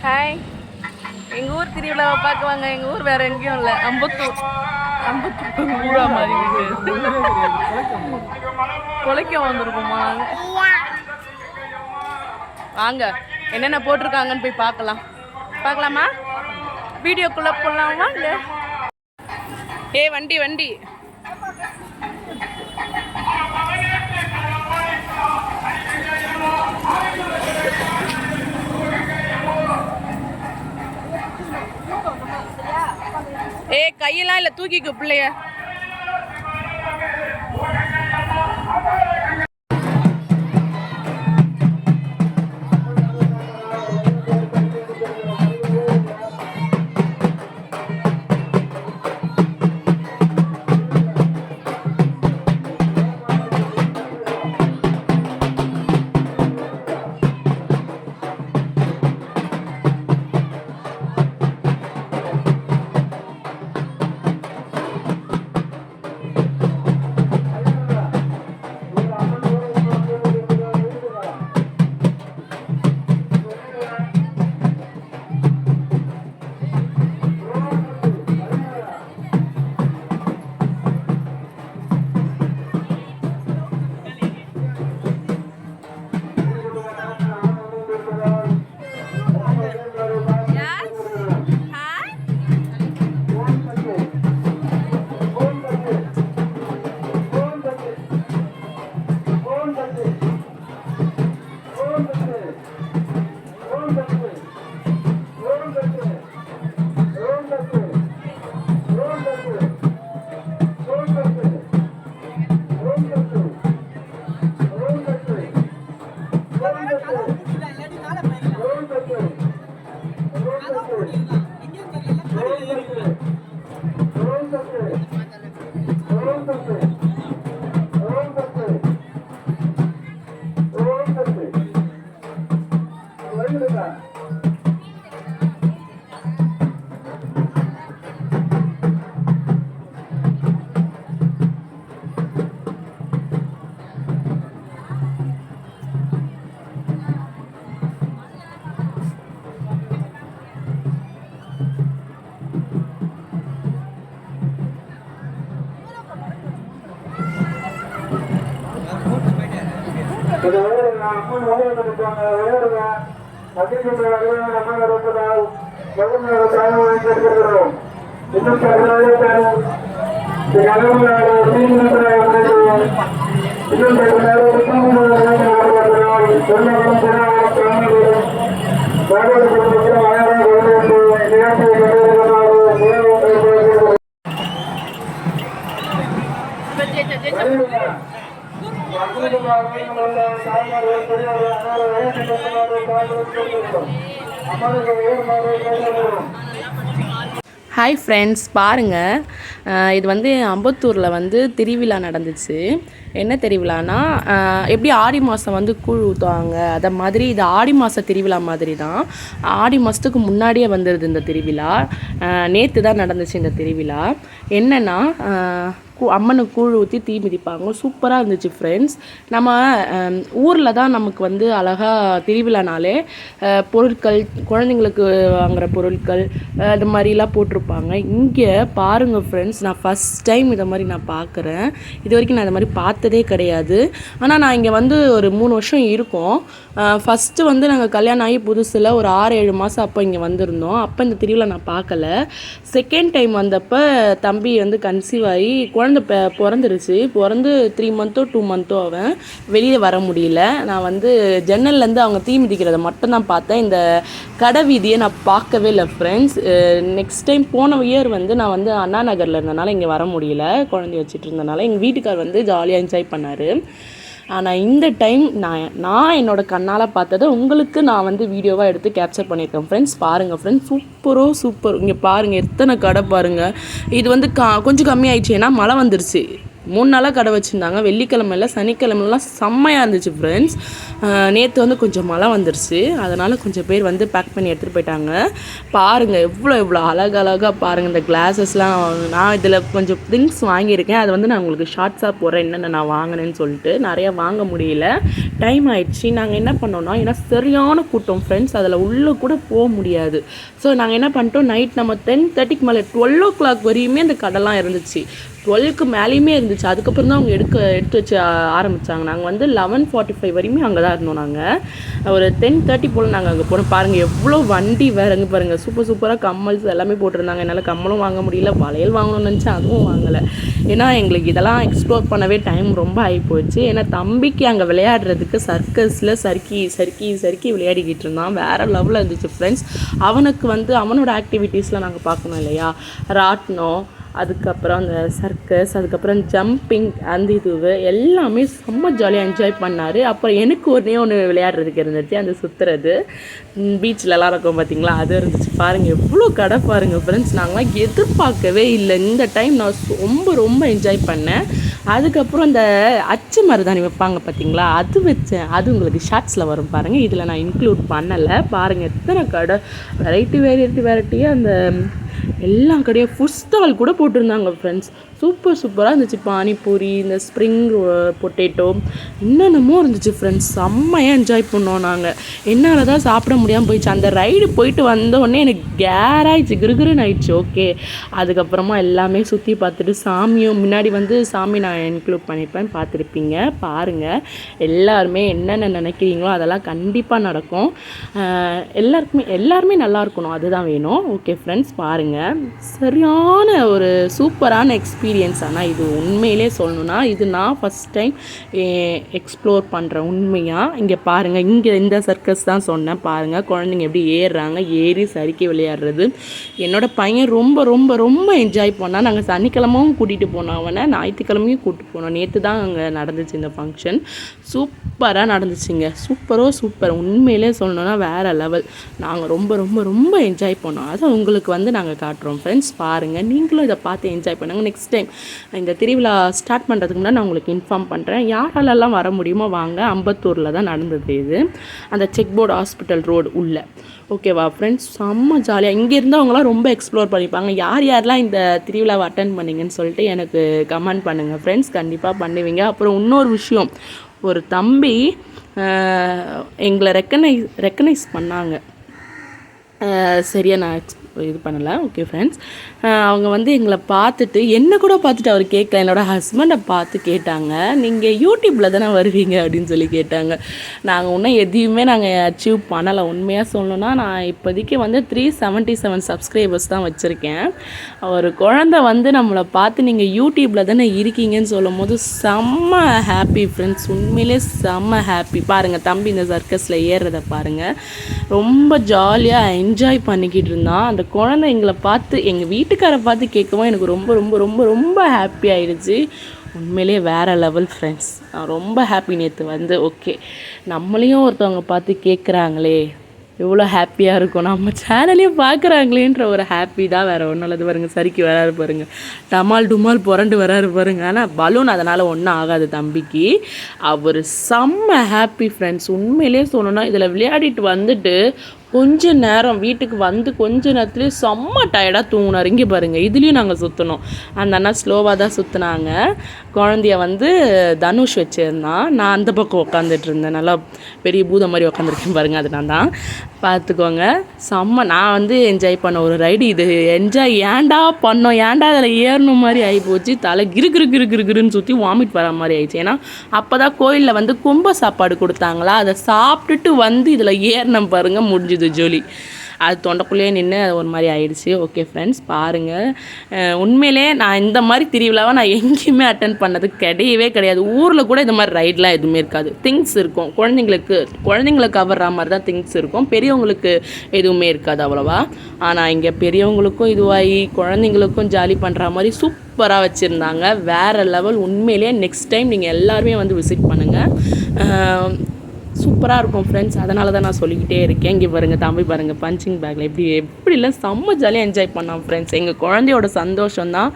Hi, எங்கள் ஊர் திருவிழாவை பார்க்குவாங்க. எங்கள் ஊர் வேறு எங்கேயும் இல்லை, அம்பத்தூர். அம்பத்தூர் ஊரா மாதிரி வீட்டு கொலைக்கம் வந்திருக்கோமா வாங்க, என்னென்ன போட்டிருக்காங்கன்னு போய் பார்க்கலாமா? வீடியோக்குள்ளே போடலாமா? இல்லை வண்டி வண்டி கையெல்லாம் இல்லை, தூக்கிக்கு பிள்ளைய. ஹாய் ஃப்ரெண்ட்ஸ், பாருங்கள், இது வந்து அம்பத்தூரில் வந்து திருவிழா நடந்துச்சு. என்ன திருவிழானா, எப்படி ஆடி மாதம் வந்து கூழ் ஊற்றுவாங்க அதை மாதிரி இது ஆடி மாத திருவிழா மாதிரி தான். ஆடி மாதத்துக்கு முன்னாடியே வந்துடுது இந்த திருவிழா. நேற்று தான் நடந்துச்சு இந்த திருவிழா. என்னென்னா, அம்மனுக்கு கூழ் ஊற்றி தீ மிதிப்பாங்க. சூப்பராக இருந்துச்சு ஃப்ரெண்ட்ஸ். நம்ம ஊரில் தான் நமக்கு வந்து அழகாக திருவிழானாலே பொருட்கள், குழந்தைங்களுக்கு வாங்குகிற பொருட்கள் அது மாதிரிலாம் போட்டிருப்பாங்க. இங்கே பாருங்கள் ஃப்ரெண்ட்ஸ், நான் ஃபஸ்ட் டைம் இதை மாதிரி நான் பார்க்குறேன். இது வரைக்கும் நான் இதை மாதிரி பார்த்ததே கிடையாது. ஆனால் நான் இங்கே வந்து ஒரு 3 வருஷம் இருக்கும். ஃபஸ்ட்டு வந்து நாங்கள் கல்யாணம் ஆகி புதுசில் ஒரு 6-7 மாதம் அப்போ இங்கே வந்திருந்தோம். அப்போ இந்த திருவிழா நான் பார்க்கல. செகண்ட் டைம் வந்தப்போ தம்பி வந்து கன்சீவ் ஆகி குழந்தை பிறந்துருச்சு. பிறந்து 3 மந்த்தோ 2 மந்த்தோ அவன் வெளியே வர முடியல. நான் வந்து ஜன்னல்லேருந்து அவங்க தீ மிதிக்கிறத மட்டும்தான் பார்த்தேன். இந்த கடை வீதியை நான் பார்க்கவே இல்லை ஃப்ரெண்ட்ஸ். நெக்ஸ்ட் டைம் போன இயர் வந்து நான் வந்து அண்ணா நகரில் இருந்தனால இங்கே வர முடியல, குழந்தைய வச்சுட்டு இருந்தனால. எங்கள் வீட்டுக்கார் வந்து ஜாலியாக என்ஜாய் பண்ணார். ஆனால் இந்த டைம் நான் என்னோடய கண்ணால் பார்த்ததை உங்களுக்கு நான் வந்து வீடியோவாக எடுத்து கேப்சர் பண்ணியிருக்கேன் ஃப்ரெண்ட்ஸ். பாருங்கள் ஃப்ரெண்ட்ஸ், சூப்பர். இங்கே பாருங்கள், எத்தனை கடை பாருங்கள். இது வந்து கொஞ்சம் கம்மியாயிடுச்சு, ஏன்னா மழை வந்துருச்சு. 3 நாளாக கடை வச்சுருந்தாங்க. வெள்ளிக்கிழமையில் சனிக்கிழமெல்லாம் செம்மையாக இருந்துச்சு ஃப்ரெண்ட்ஸ். நேற்று வந்து கொஞ்சம் மழை வந்துருச்சு, அதனால் கொஞ்சம் பேர் வந்து பேக் பண்ணி எடுத்துகிட்டு போயிட்டாங்க. பாருங்கள் எவ்வளோ அழகாக பாருங்கள். இந்த கிளாஸஸ்லாம் நான் இதில் கொஞ்சம் திங்ஸ் வாங்கியிருக்கேன். அது வந்து நான் உங்களுக்கு ஷார்ட்ஸாக போடுறேன் என்னென்ன நான் வாங்கினேன்னு சொல்லிட்டு. நிறையா வாங்க முடியல, டைம் ஆயிடுச்சு. நாங்கள் என்ன பண்ணோன்னா, ஏன்னா சரியான கூட்டம் ஃப்ரெண்ட்ஸ், அதில் உள்ளே கூட போக முடியாது. ஸோ நாங்கள் என்ன பண்ணிட்டோம், நைட் நம்ம 10:30க்கு மேலே 12 o'clock வரையுமே அந்த கடைலாம் இருந்துச்சு. 12க்கு மேலேயுமே இருந்துச்சு. அதுக்கப்புறம் தான் அவங்க எடுத்து வச்சு ஆரம்பித்தாங்க. நாங்கள் வந்து 11:45 வரையுமே அங்கே தான் இருந்தோம். நாங்கள் ஒரு 10:30 போல் நாங்கள் அங்கே போனோம். பாருங்கள் எவ்வளோ வண்டி வேறுங்க பாருங்கள். சூப்பராக கம்மல்ஸ் எல்லாமே போட்டிருந்தாங்க. என்னால் கம்மலும் வாங்க முடியல, வளையல் வாங்கணும்னு நினச்சேன், அதுவும் வாங்கலை. ஏன்னா எங்களுக்கு இதெல்லாம் எக்ஸ்ப்ளோர் பண்ணவே டைம் ரொம்ப ஆகி போச்சு. ஏன்னா தம்பிக்கு அங்கே விளையாடுறதுக்கு சர்க்கஸில் சறுக்கி விளையாடிக்கிட்டு இருந்தான். வேறு லெவலில் இருந்துச்சு ஃப்ரெண்ட்ஸ். அவனுக்கு வந்து அவனோட ஆக்டிவிட்டீஸ்லாம் நாங்கள் பார்க்கணும் இல்லையா, ராட்டினம், அதுக்கப்புறம் அந்த சர்க்கஸ், அதுக்கப்புறம் ஜம்பிங், அந்த இதுவு எல்லாமே செம்ம ஜாலியாக என்ஜாய் பண்ணார். அப்புறம் எனக்கு ஒன்று விளையாடுறதுக்கு இருந்துச்சு, அந்த சுற்றுறது பீச்சிலலாம் இருக்கும் பார்த்தீங்களா, அது இருந்துச்சு. பாருங்கள் எவ்வளோ கடை பாருங்கள் ஃப்ரெண்ட்ஸ். நாங்களாம் எதிர்பார்க்கவே இல்லை. இந்த டைம் நான் ரொம்ப என்ஜாய் பண்ணேன். அதுக்கப்புறம் அந்த அச்சு மருதாணி வைப்பாங்க பார்த்தீங்களா, அது வச்சேன். அது உங்களுக்கு ஷார்ட்ஸில் வரும் பாருங்கள், இதில் நான் இன்க்ளூட் பண்ணலை. பாருங்கள் எத்தனை கடை, வெரைட்டியாக அந்த எல்லா கடையும் ஃபுட் ஸ்டால் கூட போட்டிருந்தாங்க ஃப்ரெண்ட்ஸ். சூப்பராக இருந்துச்சு. பானிபூரி, இந்த ஸ்ப்ரிங் பொட்டேட்டோ, என்னென்னமோ இருந்துச்சு ஃப்ரெண்ட்ஸ். செம்மையாக என்ஜாய் பண்ணோம் நாங்கள். என்னால் தான் சாப்பிட முடியாமல் போயிடுச்சு. அந்த ரைடு போயிட்டு வந்தோடனே எனக்கு கேராயிடுச்சு, கிருகிருன்னு ஆயிடுச்சு. ஓகே, அதுக்கப்புறமா எல்லாமே சுற்றி பார்த்துட்டு சாமியும் முன்னாடி வந்து சாமி நான் இன்க்ளூட் பண்ணியிருப்பேன், பார்த்துருப்பீங்க. பாருங்கள் எல்லாருமே என்னென்ன நினைக்கிறீங்களோ அதெல்லாம் கண்டிப்பாக நடக்கும். எல்லாருமே நல்லா இருக்கணும், அதுதான் வேணும். ஓகே ஃப்ரெண்ட்ஸ், பாருங்கள் சரியான ஒரு சூப்பரான எக்ஸ்பீரியன்ஸ். ஆனால் இது உண்மையிலே சொல்லணுன்னா, இது நான் ஃபஸ்ட் டைம் எக்ஸ்ப்ளோர் பண்ணுறேன் உண்மையாக. இங்கே பாருங்கள், இங்கே இந்த சர்க்கஸ் தான் சொன்னேன். பாருங்கள் குழந்தைங்க எப்படி ஏறுறாங்க, ஏறி சறுக்கி விளையாடுறது. என்னோட பையன் ரொம்ப என்ஜாய் பண்ணால். நாங்கள் சனிக்கிழமையும் கூட்டிகிட்டு போனோம் அவனை, ஞாயிற்றுக்கிழமையும் கூப்பிட்டு போனோம். நேற்று தான் அங்கே நடந்துச்சு இந்த ஃபங்க்ஷன். சூப்பராக நடந்துச்சுங்க. சூப்பர் உண்மையிலே சொல்லணுன்னா வேறு லெவல். நாங்கள் ரொம்ப என்ஜாய் பண்ணோம். அதை உங்களுக்கு வந்து நாங்கள் காட்டுறோம் ஃப்ரெண்ட்ஸ். பாருங்கள் நீங்களும் இதை பார்த்து என்ஜாய் பண்ணுங்கள். நெக்ஸ்ட் டைம் இந்த திருவிழா ஸ்டார்ட் பண்ணுறதுக்கு முன்னாடி நான் உங்களுக்கு இன்ஃபார்ம் பண்ணுறேன். யாராலெல்லாம் வர முடியுமோ வாங்க. அம்பத்தூரில் தான் நடந்தது இது, அந்த செக் போர்டு ஹாஸ்பிட்டல் ரோடு உள்ள. ஓகேவா ஃப்ரெண்ட்ஸ், செம்ம ஜாலியாக. இங்கே இருந்தவங்களாம் ரொம்ப எக்ஸ்ப்ளோர் பண்ணிப்பாங்க. யாரெல்லாம் இந்த திருவிழாவை அட்டன் பண்ணிங்கன்னு சொல்லிட்டு எனக்கு கமெண்ட் பண்ணுங்கள் ஃப்ரெண்ட்ஸ். கண்டிப்பாக பண்ணுவீங்க. அப்புறம் இன்னொரு விஷயம், ஒரு தம்பி எங்களை ரெக்கனைஸ் பண்ணாங்க. சரியா நான் இது பண்ணலை. ஓகே ஃப்ரெண்ட்ஸ், அவங்க வந்து எங்களை பார்த்துட்டு, என்னை கூட பார்த்துட்டு அவர் கேட்கல, என்னோடய ஹஸ்பண்டை பார்த்து கேட்டாங்க, நீங்கள் யூடியூப்பில் தானே வருவீங்க அப்படின்னு சொல்லி கேட்டாங்க. நாங்கள் இன்னும் எதையுமே நாங்கள் அச்சீவ் பண்ணலை. உண்மையாக சொல்லணுன்னா நான் இப்போதைக்கு வந்து 377 சப்ஸ்கிரைபர்ஸ் தான் வச்சுருக்கேன். ஒரு குழந்தை வந்து நம்மளை பார்த்து நீங்கள் யூடியூப்பில் தானே இருக்கீங்கன்னு சொல்லும் போது செம்ம ஹாப்பி ஃப்ரெண்ட்ஸ். உண்மையிலே செம்ம ஹாப்பி. பாருங்கள் தம்பி இந்த சர்க்கஸில் ஏறுறதை பாருங்கள், ரொம்ப ஜாலியாக என்ஜாய் பண்ணிக்கிட்டு இருந்தான். அந்த குழந்தை எங்களை பார்த்து, எங்கள் வீட்டுக்காரை பார்த்து கேட்கவும் எனக்கு ரொம்ப ஹாப்பி ஆகிடுச்சு. உண்மையிலே வேறு லெவல் ஃப்ரெண்ட்ஸ். நான் ரொம்ப ஹாப்பி நேற்று வந்து. ஓகே, நம்மளையும் ஒருத்தவங்க பார்த்து கேட்குறாங்களே, எவ்வளோ ஹாப்பியாக இருக்கும், நம்ம சேனலையும் பார்க்குறாங்களேன்ற ஒரு ஹாப்பி தான், வேறு ஒன்றும் இல்லை. பாருங்கள் சரிக்கு வராரு பாருங்கள், டமால் டுமால் புரண்டு வராரு பாருங்கள். ஆனால் பலூன் அதனால் ஒன்றும் ஆகாது தம்பிக்கு. அவர் செம்ம ஹாப்பி ஃப்ரெண்ட்ஸ். உண்மையிலே சொல்லணும்னா இதில் விளையாடிட்டு வந்துட்டு கொஞ்ச நேரம் வீட்டுக்கு வந்து கொஞ்ச நேரத்துலேயே செம்ம டயர்டாக தூங்கினார். இங்கே பாருங்கள், இதுலேயும் நாங்கள் சுற்றினோம். அந்த அண்ணா ஸ்லோவாக தான் சுற்றினாங்க. குழந்தைய வந்து தனுஷ் வச்சுருந்தான், நான் அந்த பக்கம் உட்காந்துட்டு இருந்தேன். நல்லா பெரிய பூதம் மாதிரி உட்காந்துருக்கேன் பாருங்கள், அது நான் தான். பார்த்துக்கோங்க, செம்ம. நான் வந்து என்ஜாய் பண்ண ஒரு ரைடு இது. என்ஜாய் ஏன்டா அதில் ஏறணும் மாதிரி ஆகிப்போச்சு. தலை கிருன்னு சுற்றி வாமிட் வர மாதிரி ஆயிடுச்சு. ஏன்னா அப்போ தான் கோயிலில் வந்து கும்ப சாப்பாடு கொடுத்தாங்களா, அதை சாப்பிட்டுட்டு வந்து இதில் ஏறினம் பாருங்கள், முடிஞ்சுது ஜோலி. அது தொண்டைக்குள்ளேயே நின்று அது ஒரு மாதிரி ஆயிடுச்சு. ஓகே ஃப்ரெண்ட்ஸ், பாருங்கள் உண்மையிலே நான் இந்த மாதிரி திருவிழாவை நான் எங்கேயுமே அட்டன் பண்ணது கிடையாது. ஊரில் கூட இந்த மாதிரி ரைட்லாம் எதுவுமே இருக்காது. திங்ஸ் இருக்கும், குழந்தைங்களுக்கு கவர்ற மாதிரி தான் திங்ஸ் இருக்கும், பெரியவங்களுக்கு எதுவுமே இருக்காது அவ்வளோவா. ஆனால் இங்கே பெரியவங்களுக்கும் இதுவாகி குழந்தைங்களுக்கும் ஜாலி பண்ணுற மாதிரி சூப்பராக வச்சுருந்தாங்க. வேறு லெவல். உண்மையிலே நெக்ஸ்ட் டைம் நீங்கள் எல்லாருமே வந்து விசிட் பண்ணுங்கள். சூப்பராக இருக்கும் ஃப்ரெண்ட்ஸ். அதனால தான் நான் சொல்லிக்கிட்டே இருக்கேன். இங்கே பாருங்கள் தம்பி பாருங்கள் பஞ்சிங் பேக்கில் எப்படிலாம் செம்ம ஜாலியாக என்ஜாய் பண்ணான் ஃப்ரெண்ட்ஸ். எங்கள் குழந்தையோட சந்தோஷம் தான்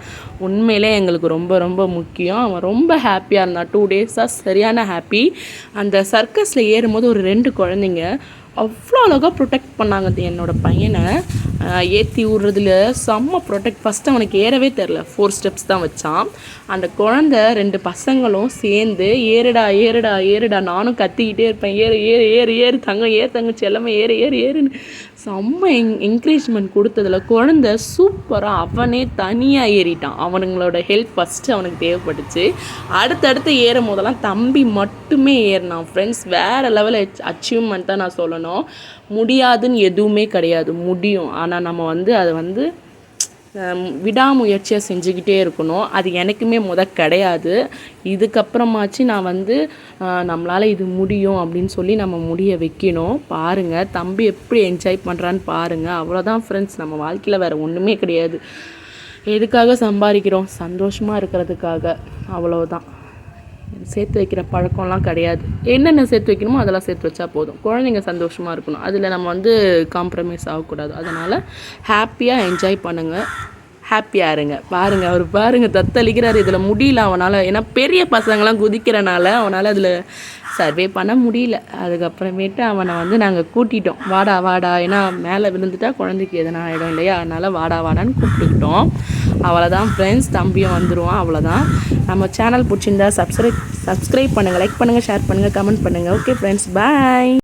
உண்மையிலே எங்களுக்கு ரொம்ப ரொம்ப முக்கியம். அவன் ரொம்ப ஹாப்பியாக இருந்தான் 2 டேஸாக, சரியான ஹாப்பி. அந்த சர்க்கஸில் ஏறும்போது ஒரு 2 குழந்தைங்க அவ்வளோ அழகாக ப்ரொடெக்ட் பண்ணாங்க என்னோடய பையனை. ஏற்றி விட்றதுல செம்ம ப்ரொடெக்ட். ஃபஸ்ட்டு அவனுக்கு ஏறவே தெரில, 4 ஸ்டெப்ஸ் தான் வச்சான். அந்த குழந்த 2 பசங்களும் சேர்ந்து ஏறுடா ஏறுடா ஏறுடா, நானும் கத்திக்கிட்டே இருப்பேன், ஏறு ஏறு ஏறு ஏறு தங்கச்சி எல்லாமே ஏறு ஏறு ஏறுன்னு செம்ம என்கரேஜ்மெண்ட் கொடுத்ததில் குழந்த சூப்பராக அவனே தனியாக ஏறிட்டான். அவனுங்களோட ஹெல்ப் ஃபஸ்ட்டு அவனுக்கு தேவைப்பட்டுச்சு. அடுத்தடுத்து ஏறும் போதெல்லாம் தம்பி மட்டுமே ஏறினான் ஃப்ரெண்ட்ஸ். வேறு லெவல் அச்சீவ்மெண்ட் தான் நான் சொல்லணும். முடியாதுன்னு எதுவுமே கிடையாது, முடியும். ஆனால் நம்ம அதை விடாமுயற்சியாக செஞ்சுக்கிட்டே இருக்கணும். அது எனக்குமே கிடையாது. இதுக்கப்புறமாச்சு நான் நம்மளால் இது முடியும் அப்படின்னு சொல்லி நம்ம முடிய வைக்கணும். பாருங்கள் தம்பி எப்படி என்ஜாய் பண்ணுறான்னு பாருங்கள். அவ்வளோதான் ஃப்ரெண்ட்ஸ். நம்ம வாழ்க்கையில் வேறு ஒன்றுமே கிடையாது. எதுக்காக சம்பாதிக்கிறோம்? சந்தோஷமாக இருக்கிறதுக்காக, அவ்வளோதான். சேர்த்து வைக்கிற பழக்கம்லாம் கிடையாது. என்னென்ன சேர்த்து வைக்கணுமோ அதெல்லாம் சேர்த்து வச்சா போதும். குழந்தைங்க சந்தோஷமாக இருக்கணும், அதில் நம்ம காம்ப்ரமைஸ் ஆகக்கூடாது. அதனால் ஹாப்பியாக என்ஜாய் பண்ணுங்கள், ஹாப்பியாக இருங்க. பாருங்கள் அவர் பாருங்கள் தத்தளிக்கிறார். இதில் முடியல அவனால், ஏன்னா பெரிய பசங்களாம் குதிக்கிறனால அவனால் அதில் சர்வே பண்ண முடியல. அதுக்கப்புறமேட்டு அவனை நாங்கள் கூட்டிட்டோம், வாடா வாடா, ஏன்னா மேலே விழுந்துட்டா குழந்தைக்கு எதனா ஆகிடும் இல்லையா, அதனால் வாடா வாடான்னு கூப்பிட்டுக்கிட்டோம். அவ்வளோதான் ஃப்ரெண்ட்ஸ், தம்பியும் வந்துடுவான். அவ்வளோதான். நம்ம சேனல் பிடிச்சிருந்தா சப்ஸ்கிரைப் பண்ணுங்கள், லைக் பண்ணுங்கள், ஷேர் பண்ணுங்கள், கமெண்ட் பண்ணுங்கள். ஓகே ஃப்ரெண்ட்ஸ், பாய்.